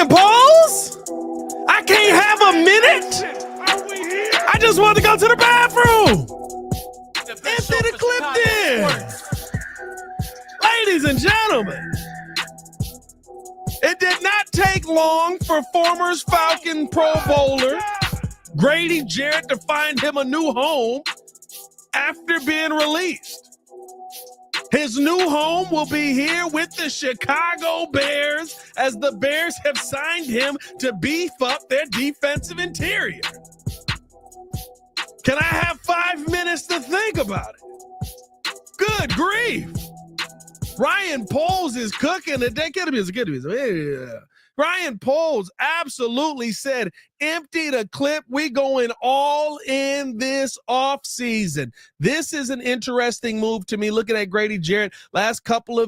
Ryan Pauls? I can't have a minute. I just want to go to the bathroom. Empty the clip there. Ladies and gentlemen, it did not take long for former Falcon Pro Bowler Grady Jarrett to find him a new home after being released. His new home will be here with the Chicago Bears, as the Bears have signed him to beef up their defensive interior. Can I have 5 minutes to think about it? Good grief. Ryan Pauls is cooking. Ryan Pauls absolutely said, empty the clip. We going all in this offseason. This is an interesting move to me. Looking at Grady Jarrett, last couple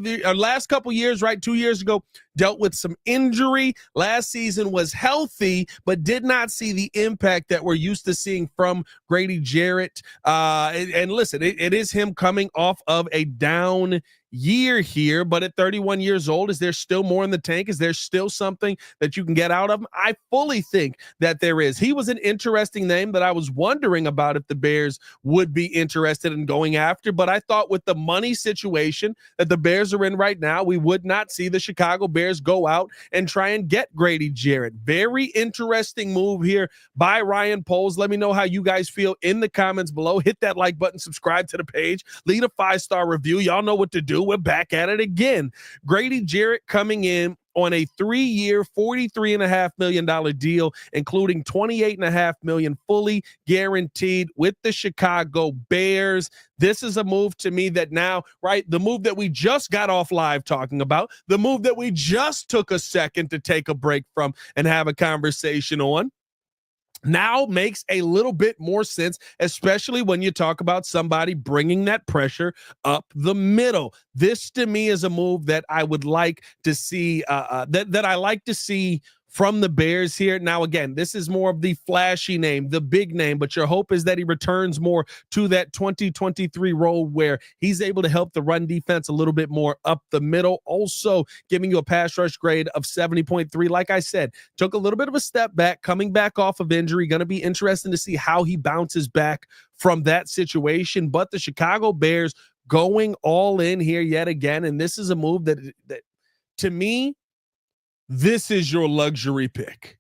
years, right? 2 years ago, dealt with some injury. Last season was healthy, but did not see the impact that we're used to seeing from Grady Jarrett. And listen, it is him coming off of a down year here, but at 31 years old, is there still more in the tank? Is there still something that you can get out of him? I fully think that there is. He was an interesting name that I was wondering about if the Bears would be interested in going after, but I thought with the money situation that the Bears are in right now, we would not see the Chicago Bears go out and try and get Grady Jarrett. Very interesting move here by Ryan Pauls. Let me know how you guys feel in the comments below. Hit that like button, subscribe to the page, leave a 5-star review. Y'all know what to do. We're back at it again. Grady Jarrett coming in on a 3-year, $43.5 million deal, including $28.5 million fully guaranteed with the Chicago Bears. This is a move to me that now, right, the move that we just got off live talking about, the move that we just took a second to take a break from and have a conversation on, now makes a little bit more sense, especially when you talk about somebody bringing that pressure up the middle. This to me is a move that I would like to see, that I like to see from the Bears here. Now, again, this is more of the flashy name, the big name, but your hope is that he returns more to that 2023 role where he's able to help the run defense a little bit more up the middle. Also giving you a pass rush grade of 70.3. Like I said, took a little bit of a step back, coming back off of injury. Going to be interesting to see how he bounces back from that situation. But the Chicago Bears going all in here yet again. And this is a move that to me, this is your luxury pick.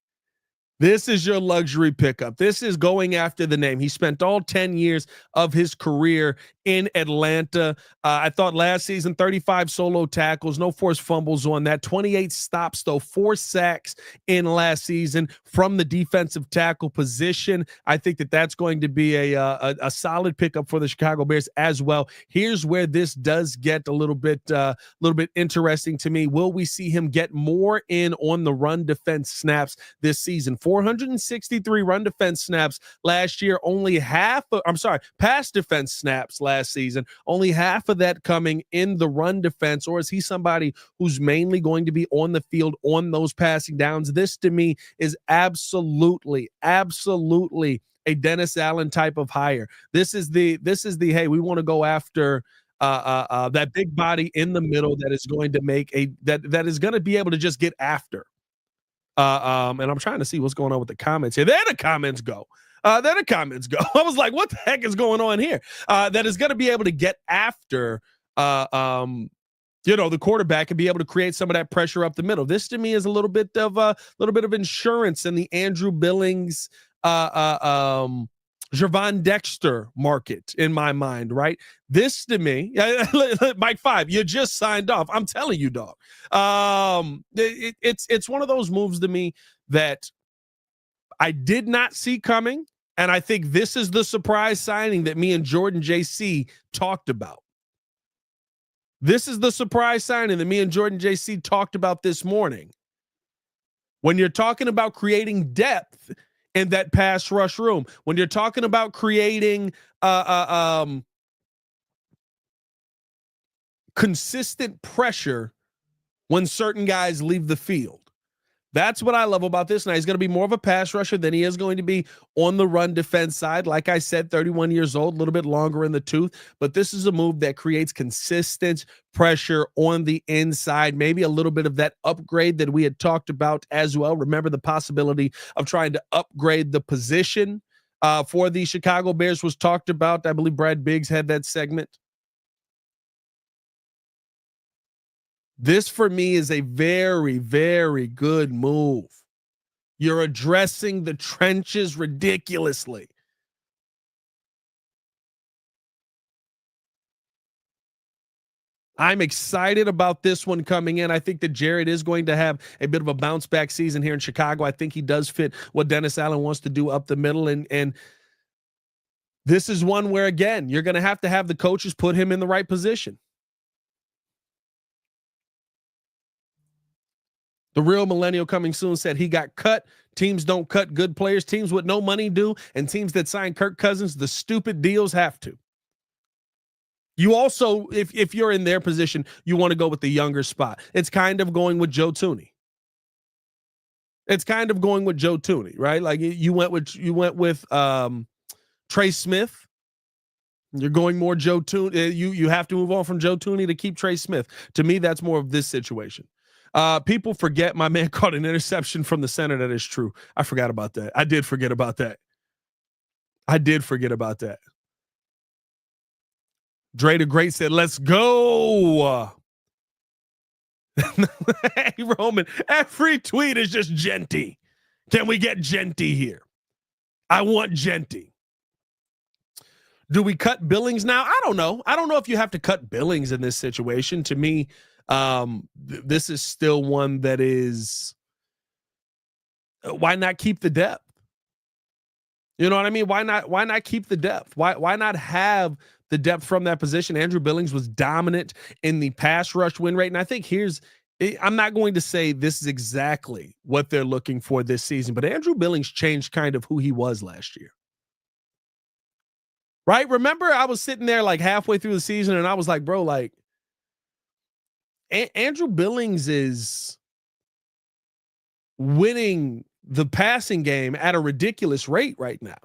This is your luxury pickup. This is going after the name. He spent all 10 years of his career in Atlanta. I thought last season, 35 solo tackles, no forced fumbles on that, 28 stops, though, 4 sacks in last season from the defensive tackle position. I think that that's going to be a solid pickup for the Chicago Bears as well. Here's where this does get a little bit interesting to me. Will we see him get more in on the run defense snaps this season? 463 run defense snaps last year, only pass defense snaps last season, only half of that coming in the run defense. Or is he somebody who's mainly going to be on the field on those passing downs? This to me is absolutely a Dennis Allen type of hire. This is the hey, we want to go after that big body in the middle that is going to make that is going to be able to just get after. And I'm trying to see what's going on with the comments here. There the comments go. I was like, what the heck is going on here? That is going to be able to get after, the quarterback and be able to create some of that pressure up the middle. This to me is a little bit of insurance in the Andrew Billings, Javon Dexter market in my mind, right? This to me, Mike 5, you just signed off. I'm telling you, dog. It's one of those moves to me that I did not see coming, and I think this is the surprise signing that me and Jordan JC talked about. This is the surprise signing that me and Jordan JC talked about this morning. When you're talking about creating depth in that pass rush room, when you're talking about creating consistent pressure when certain guys leave the field, That's what I love about this. Now, he's going to be more of a pass rusher than he is going to be on the run defense side. Like I said, 31 years old, a little bit longer in the tooth, but this is a move that creates consistent pressure on the inside, maybe a little bit of that upgrade that we had talked about as well. Remember the possibility of trying to upgrade the position for the Chicago Bears was talked about. I believe Brad Biggs had that segment. This for me is a very, very good move. You're addressing the trenches ridiculously. I'm excited about this one coming in. I think that Jarrett is going to have a bit of a bounce back season here in Chicago. I think he does fit what Dennis Allen wants to do up the middle. And this is one where, again, you're going to have the coaches put him in the right position. The real millennial coming soon said he got cut. Teams don't cut good players. Teams with no money do, and teams that sign Kirk Cousins, the stupid deals have to. You also, if you're in their position, you want to go with the younger spot. It's kind of going with Joe Tooney. Right? Like you went with Trey Smith. You're going more Joe Tooney. You have to move on from Joe Tooney to keep Trey Smith. To me, that's more of this situation. People forget my man caught an interception from the center. That is true. I forgot about that. I did forget about that. Dre the Great said, let's go. Hey, Roman, every tweet is just Genty. Can we get Genty here? I want Genty. Do we cut Billings now? I don't know. I don't know if you have to cut Billings in this situation. To me, this is still one that is, why not keep the depth? You know what I mean? Why not keep the depth? Why not have the depth from that position? Andrew Billings was dominant in the pass rush win rate. And I think I'm not going to say this is exactly what they're looking for this season, but Andrew Billings changed kind of who he was last year. Right? Remember, I was sitting there like halfway through the season and I was like, bro, like, Andrew Billings is winning the passing game at a ridiculous rate right now.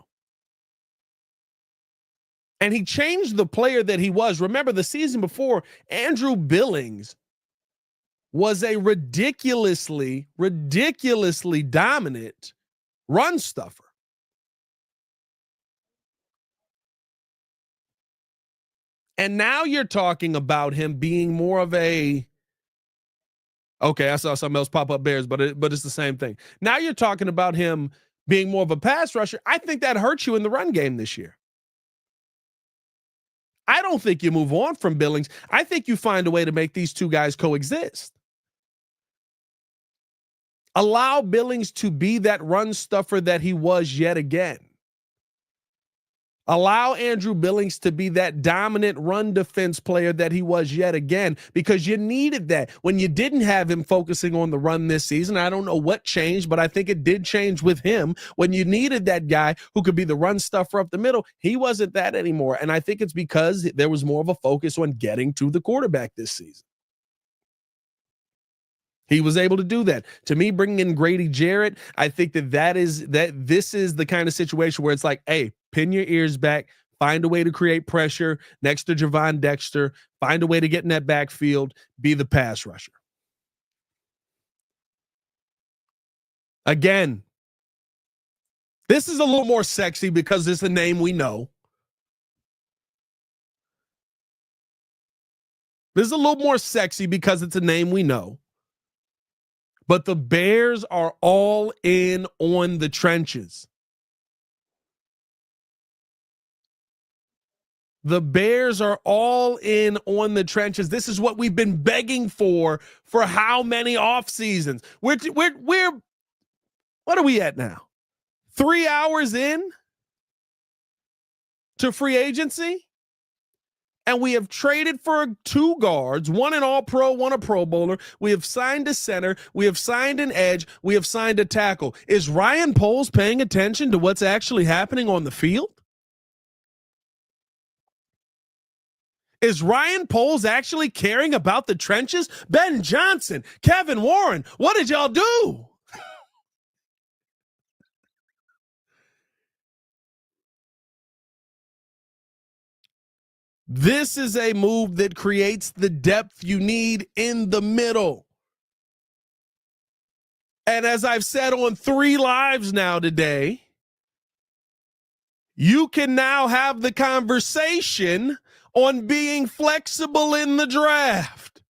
And he changed the player that he was. Remember, the season before, Andrew Billings was a ridiculously dominant run stuffer. And now you're talking about him being more of a, okay, I saw something else pop up, Bears, but it's the same thing. Now you're talking about him being more of a pass rusher. I think that hurts you in the run game this year. I don't think you move on from Billings. I think you find a way to make these two guys coexist. Allow Billings to be that run stuffer that he was yet again. Allow Andrew Billings to be that dominant run defense player that he was yet again, because you needed that when you didn't have him focusing on the run this season. I don't know what changed, but I think it did change with him. When you needed that guy who could be the run stuffer up the middle, he wasn't that anymore. And I think it's because there was more of a focus on getting to the quarterback this season. He was able to do that. To me, bringing in Grady Jarrett, I think this is the kind of situation where it's like, hey, pin your ears back, find a way to create pressure next to Javon Dexter, find a way to get in that backfield, be the pass rusher. Again, this is a little more sexy because it's a name we know. This is a little more sexy because it's a name we know. But the Bears are all in on the trenches. The Bears are all in on the trenches. This is what we've been begging for how many off seasons? We're what are we at now? 3 hours in to free agency? And we have traded for 2 guards, one an all-pro, one a pro bowler. We have signed a center. We have signed an edge. We have signed a tackle. Is Ryan Poles paying attention to what's actually happening on the field? Is Ryan Poles actually caring about the trenches? Ben Johnson, Kevin Warren, what did y'all do? This is a move that creates the depth you need in the middle. And as I've said on 3 lives now today, you can now have the conversation on being flexible in the draft.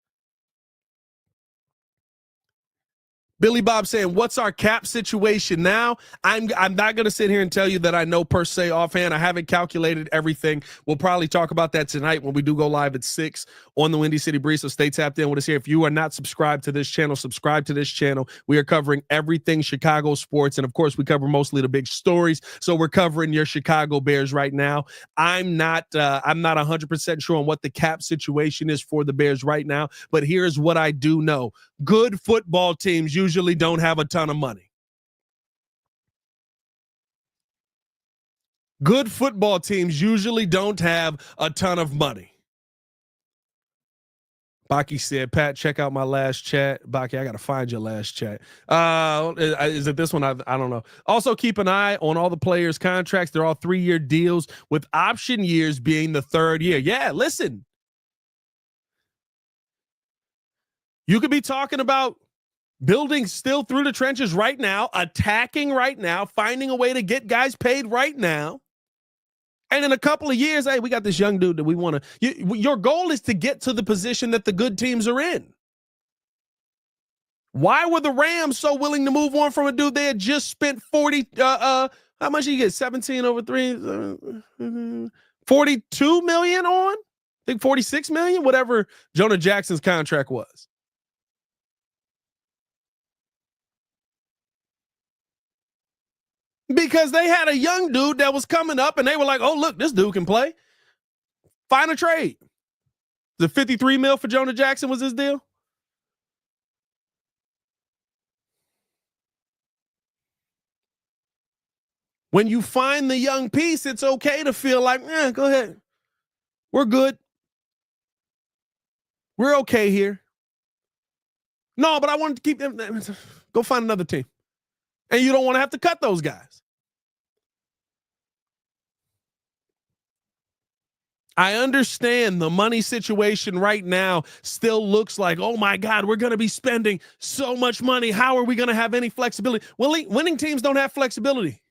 Billy Bob saying, what's our cap situation now? I'm not going to sit here and tell you that I know per se offhand. I haven't calculated everything. We'll probably talk about that tonight when we do go live at 6 on the Windy City Breeze. So stay tapped in with us here. If you are not subscribed to this channel, subscribe to this channel. We are covering everything Chicago sports. And of course, we cover mostly the big stories. So we're covering your Chicago Bears right now. I'm not 100% sure on what the cap situation is for the Bears right now. But here's what I do know. Good football teams usually don't have a ton of money. Good football teams usually don't have a ton of money. Baki said, Pat, check out my last chat. Baki, I got to find your last chat. Is it this one? I don't know. Also, keep an eye on all the players' contracts. They're all 3-year deals with option years being the 3rd year. Yeah, listen. You could be talking about building still through the trenches right now, attacking right now, finding a way to get guys paid right now. And in a couple of years, hey, we got this young dude that we want to. Your goal is to get to the position that the good teams are in. Why were the Rams so willing to move on from a dude they had just spent 40? How much did you get? 17 over 3, 42 million on? I think 46 million, whatever Jonah Jackson's contract was. Because they had a young dude that was coming up and they were like, oh, look, this dude can play. Find a trade. The 53 mil for Jonah Jackson was his deal. When you find the young piece, it's okay to feel like, go ahead. We're good. We're okay here. No, but I wanted to keep them. Go find another team. And you don't want to have to cut those guys. I understand the money situation right now still looks like, oh my God, we're going to be spending so much money. How are we going to have any flexibility? Well, winning teams don't have flexibility.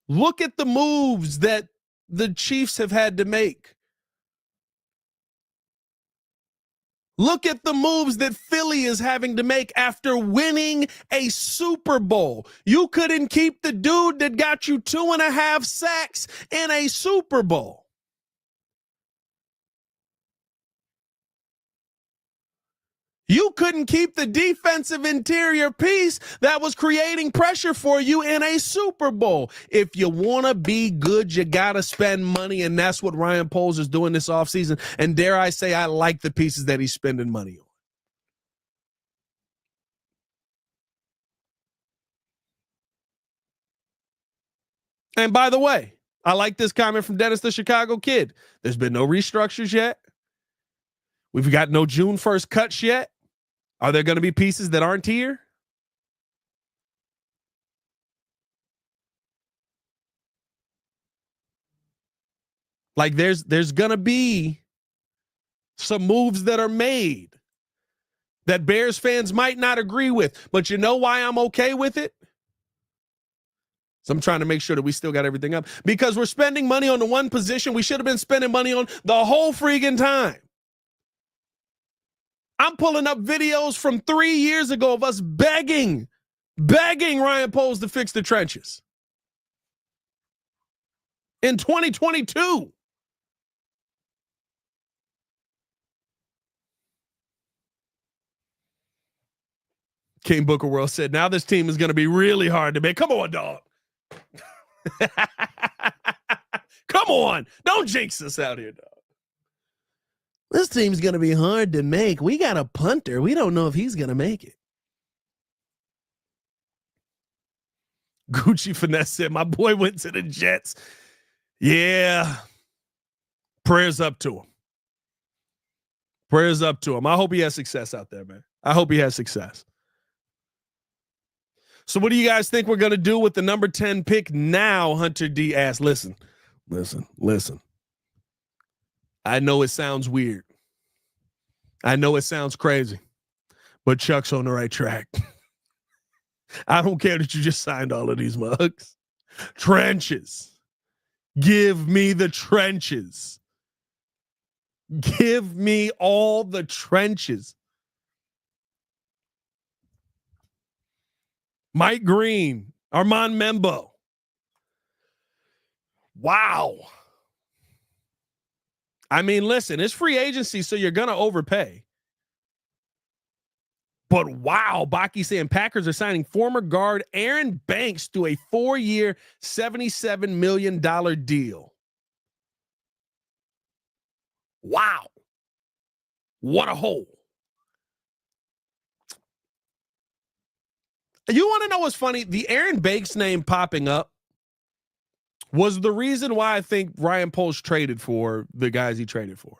Look at the moves that the Chiefs have had to make. Look at the moves that Philly is having to make after winning a Super Bowl. You couldn't keep the dude that got you 2.5 sacks in a Super Bowl. You couldn't keep the defensive interior piece that was creating pressure for you in a Super Bowl. If you want to be good, you got to spend money, and that's what Ryan Poles is doing this offseason. And dare I say, I like the pieces that he's spending money on. And by the way, I like this comment from Dennis the Chicago Kid. There's been no restructures yet. We've got no June 1st cuts yet. Are there going to be pieces that aren't here? Like there's going to be some moves that are made that Bears fans might not agree with. But you know why I'm okay with it? So I'm trying to make sure that we still got everything up. Because we're spending money on the one position we should have been spending money on the whole freaking time. I'm pulling up videos from 3 years ago of us begging Ryan Poles to fix the trenches. In 2022. King Booker World said, now this team is going to be really hard to make. Come on, dog. Come on. Don't jinx us out here, dog. This team's going to be hard to make. We got a punter. We don't know if he's going to make it. Gucci Finesse said, my boy went to the Jets. Yeah. Prayers up to him. Prayers up to him. I hope he has success out there, man. I hope he has success. So what do you guys think we're going to do with the number 10 pick now? Hunter D asked. Listen. I know it sounds weird. I know it sounds crazy, but Chuck's on the right track. I don't care that you just signed all of these mugs. Trenches. Give me the trenches. Give me all the trenches. Mike Green, Armand Membo. Wow. I mean, listen, it's free agency, so you're going to overpay. But wow, Baki saying Packers are signing former guard Aaron Banks to a 4-year, $77 million deal. Wow. What a hole. You want to know what's funny? The Aaron Banks name popping up was the reason why I think Ryan Poles traded for the guys he traded for.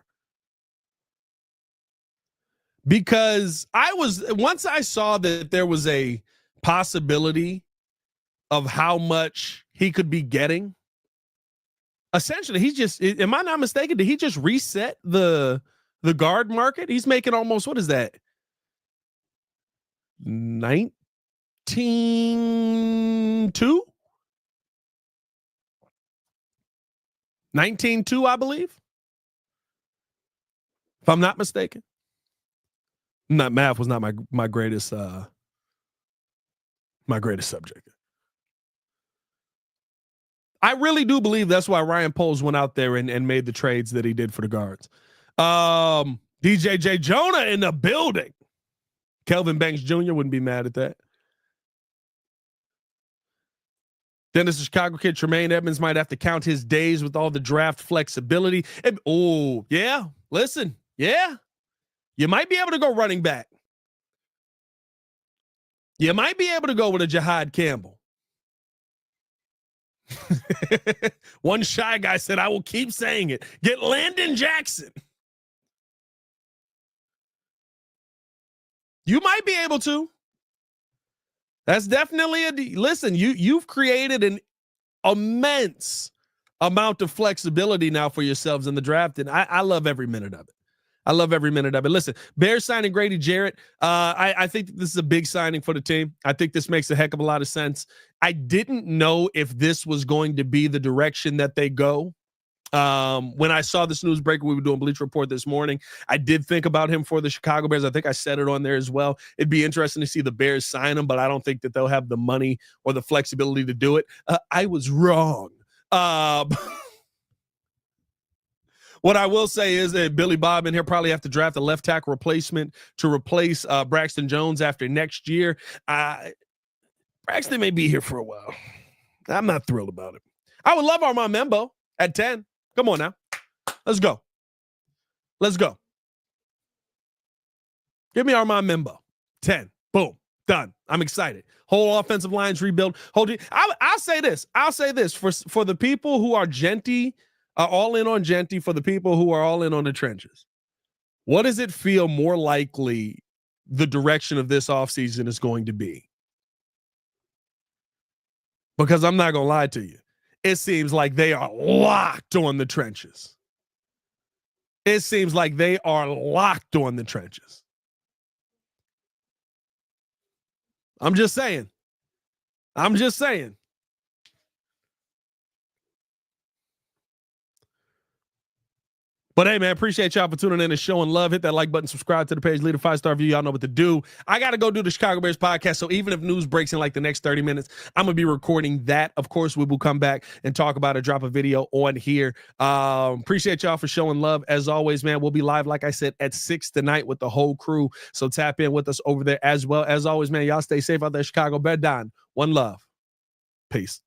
Because once I saw that there was a possibility of how much he could be getting, essentially am I not mistaken, did he just reset the guard market? He's making almost, what is that? 19.2? 19.2, I believe. If I'm not mistaken. Math was not my greatest subject. I really do believe that's why Ryan Poles went out there and made the trades that he did for the guards. DJ J. Jonah in the building. Kelvin Banks Jr. wouldn't be mad at that. Dennis, the Chicago kid, Tremaine Edmonds might have to count his days with all the draft flexibility. Yeah. Listen, yeah. You might be able to go running back. You might be able to go with a Jahad Campbell. One shy guy said, I will keep saying it. Get Landon Jackson. You might be able to. That's definitely listen, you've created an immense amount of flexibility now for yourselves in the draft, and I love every minute of it. Listen, Bears signing Grady Jarrett. I think this is a big signing for the team. I think this makes a heck of a lot of sense. I didn't know if this was going to be the direction that they go. When I saw this news break, we were doing Bleacher Report this morning. I did think about him for the Chicago Bears. I think I said it on there as well. It'd be interesting to see the Bears sign him, but I don't think that they'll have the money or the flexibility to do it. I was wrong. What I will say is that Billy Bob in here probably have to draft a left tackle replacement to replace Braxton Jones after next year. Braxton may be here for a while. I'm not thrilled about it. I would love Armand Membo at 10. Come on now. Let's go. Give me Armand Membo. 10. Boom. Done. I'm excited. Whole offensive lines rebuild. I'll say this. For the people who are all in on Genty, for the people who are all in on the trenches, what does it feel more likely the direction of this offseason is going to be? Because I'm not going to lie to you. It seems like they are locked on the trenches. I'm just saying. But hey, man, appreciate y'all for tuning in and showing love. Hit that like button, subscribe to the page, leave a 5-star review. Y'all know what to do. I got to go do the Chicago Bears podcast. So even if news breaks in like the next 30 minutes, I'm going to be recording that. Of course, we will come back and talk about it, drop a video on here. Appreciate y'all for showing love. As always, man, we'll be live, like I said, at 6 tonight with the whole crew. So tap in with us over there as well. As always, man, y'all stay safe out there, Chicago. Bear down. One love. Peace.